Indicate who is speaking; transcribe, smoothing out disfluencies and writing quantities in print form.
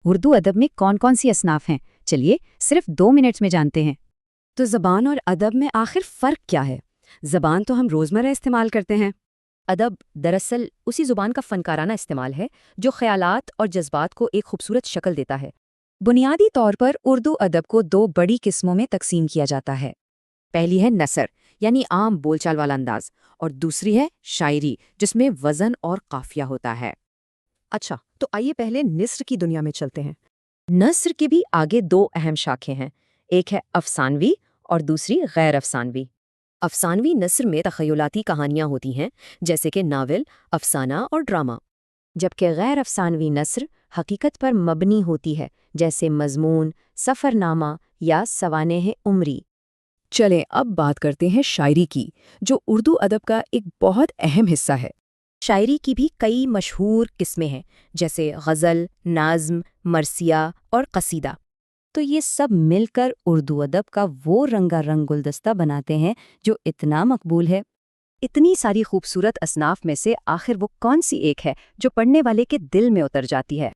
Speaker 1: اردو ادب میں کون کون سی اصناف ہیں؟ چلیے صرف 2 منٹس میں جانتے ہیں۔
Speaker 2: تو زبان اور ادب میں آخر فرق کیا ہے؟ زبان تو ہم روزمرہ استعمال کرتے ہیں۔
Speaker 3: ادب دراصل اسی زبان کا فنکارانہ استعمال ہے جو خیالات اور جذبات کو ایک خوبصورت شکل دیتا ہے۔
Speaker 1: بنیادی طور پر اردو ادب کو 2 بڑی قسموں میں تقسیم کیا جاتا ہے۔
Speaker 3: پہلی ہے نثر یعنی عام بول چال والا انداز، اور دوسری ہے شاعری جس میں وزن اور قافیہ ہوتا ہے۔
Speaker 2: اچھا، تو آئیے پہلے نثر کی دنیا میں چلتے ہیں۔
Speaker 3: نثر کے بھی آگے 2 اہم شاخیں ہیں، ایک ہے افسانوی اور دوسری غیر افسانوی۔ افسانوی نثر میں تخیلاتی کہانیاں ہوتی ہیں جیسے کہ ناول، افسانہ اور ڈرامہ،
Speaker 1: جبکہ غیر افسانوی نثر حقیقت پر مبنی ہوتی ہے، جیسے مضمون، سفر نامہ یا سوانح عمری۔
Speaker 2: چلیں اب بات کرتے ہیں شاعری کی، جو اردو ادب کا ایک بہت اہم حصہ ہے۔
Speaker 3: شاعری کی بھی کئی مشہور قسمیں ہیں جیسے غزل، نظم، مرثیہ اور قصیدہ۔
Speaker 1: تو یہ سب مل کر اردو ادب کا وہ رنگا رنگ گلدستہ بناتے ہیں جو اتنا مقبول ہے۔ اتنی ساری خوبصورت اصناف میں سے آخر وہ کون سی ایک ہے جو پڑھنے والے کے دل میں اتر جاتی ہے؟